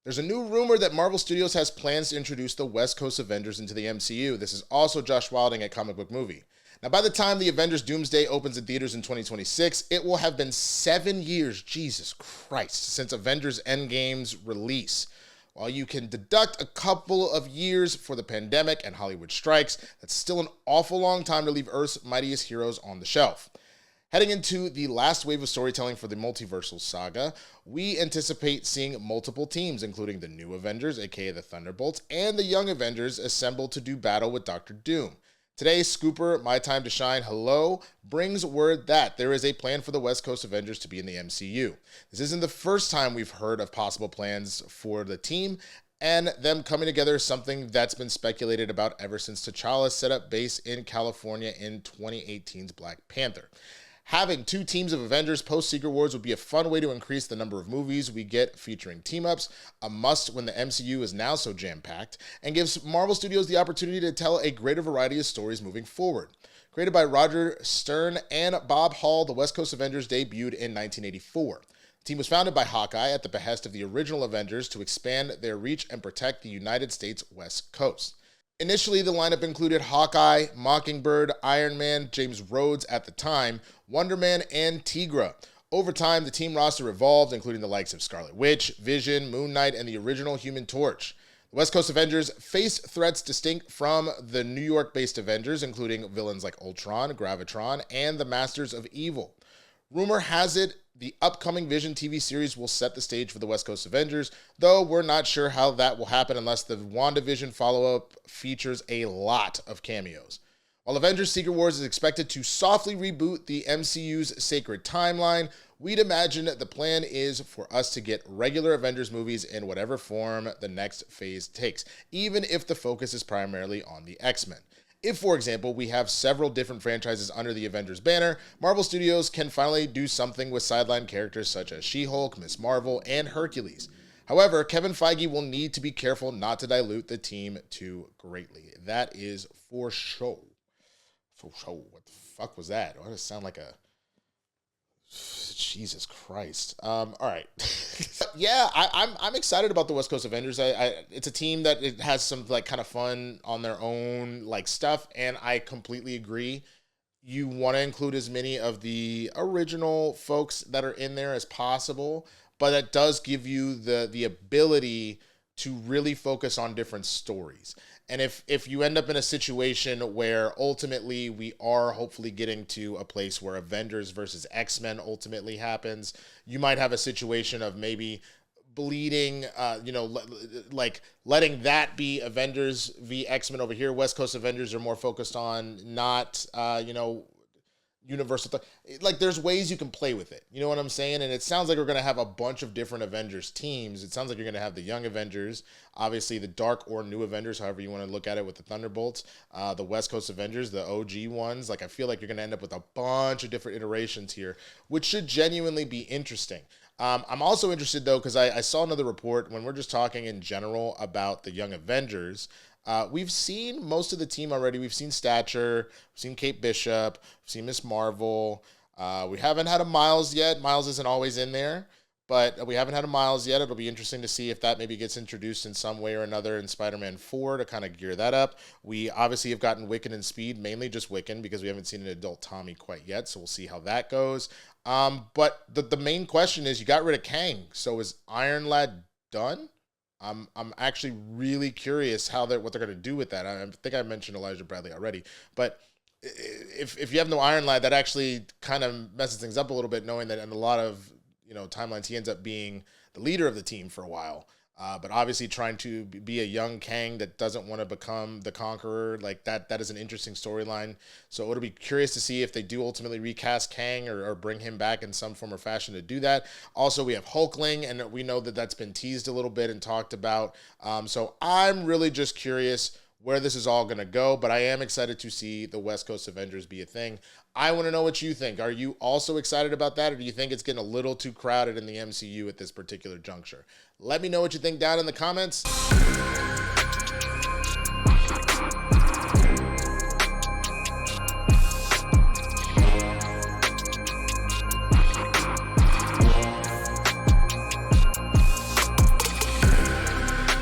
There's a new rumor that Marvel Studios has plans to introduce the West Coast Avengers into the MCU. This is also Josh Wilding at Comic Book Movie. Now, by the time the Avengers Doomsday opens in theaters in 2026, it will have been 7 years, Jesus Christ, since Avengers Endgame's release. While you can deduct a couple of years for the pandemic and Hollywood strikes, that's still an awful long time to leave Earth's mightiest heroes on the shelf. Heading into the last wave of storytelling for the multiversal saga, we anticipate seeing multiple teams, including the New Avengers, aka the Thunderbolts, and the Young Avengers assembled to do battle with Doctor Doom. Today, Scooper, My Time to Shine, hello, brings word that there is a plan for the West Coast Avengers to be in the MCU. This isn't the first time we've heard of possible plans for the team, and them coming together is something that's been speculated about ever since T'Challa set up base in California in 2018's Black Panther. Having two teams of Avengers post-Secret Wars would be a fun way to increase the number of movies we get featuring team-ups, a must when the MCU is now so jam-packed, and gives Marvel Studios the opportunity to tell a greater variety of stories moving forward. Created by Roger Stern and Bob Hall, the West Coast Avengers debuted in 1984. The team was founded by Hawkeye at the behest of the original Avengers to expand their reach and protect the United States West Coast. Initially, the lineup included Hawkeye, Mockingbird, Iron Man, James Rhodes at the time, Wonder Man, and Tigra. Over time, the team roster evolved, including the likes of Scarlet Witch, Vision, Moon Knight, and the original Human Torch. The West Coast Avengers faced threats distinct from the New York-based Avengers, including villains like Ultron, Gravitron, and the Masters of Evil. Rumor has it the upcoming Vision TV series will set the stage for the West Coast Avengers, though we're not sure how that will happen unless the WandaVision follow-up features a lot of cameos. While Avengers Secret Wars is expected to softly reboot the MCU's sacred timeline, we'd imagine the plan is for us to get regular Avengers movies in whatever form the next phase takes, even if the focus is primarily on the X-Men. If, for example, we have several different franchises under the Avengers banner, Marvel Studios can finally do something with sideline characters such as She-Hulk, Ms. Marvel, and Hercules. However, Kevin Feige will need to be careful not to dilute the team too greatly. That is for sure. For sure. What the fuck was that? Why does it sound like a... Jesus Christ. All right. Yeah, I'm excited about the West Coast Avengers. It's a team that it has some like kind of fun on their own like stuff, and I completely agree. You want to include as many of the original folks that are in there as possible, but it does give you the ability to really focus on different stories. And if you end up in a situation where ultimately we are hopefully getting to a place where Avengers versus X-Men ultimately happens, you might have a situation of maybe bleeding, like letting that be Avengers v X-Men over here. West Coast Avengers are more focused on not, universal like there's ways you can play with it, you know what I'm saying? And it sounds like we're going to have a bunch of different Avengers teams. It sounds like you're going to have the Young Avengers, obviously the Dark or New Avengers, however you want to look at it, with the Thunderbolts, the West Coast Avengers, the OG ones. Like I feel like you're going to end up with a bunch of different iterations here, which should genuinely be interesting. I'm also interested though, because I saw another report when we're just talking in general about the Young Avengers. We've seen most of the team already. We've seen Stature, we've seen Kate Bishop, we've seen Miss Marvel. We haven't had a Miles yet. Miles isn't always in there, but we haven't had a Miles yet. It'll be interesting to see if that maybe gets introduced in some way or another in Spider-Man 4 to kind of gear that up. We obviously have gotten Wiccan and Speed, mainly just Wiccan, because we haven't seen an adult Tommy quite yet, so we'll see how that goes. But the main question is, you got rid of Kang, so is Iron Lad done? I'm actually really curious what they're going to do with that. I think I mentioned Elijah Bradley already, but if you have no Iron Lad, that actually kind of messes things up a little bit, knowing that in a lot of timelines he ends up being the leader of the team for a while. But obviously trying to be a young Kang that doesn't want to become the Conqueror, like that is an interesting storyline. So it'll be curious to see if they do ultimately recast Kang or bring him back in some form or fashion to do that. Also, we have Hulkling, and we know that that's been teased a little bit and talked about. So I'm really just curious where this is all going to go, but I am excited to see the West Coast Avengers be a thing. I want to know what you think. Are you also excited about that, or do you think it's getting a little too crowded in the MCU at this particular juncture? Let me know what you think down in the comments.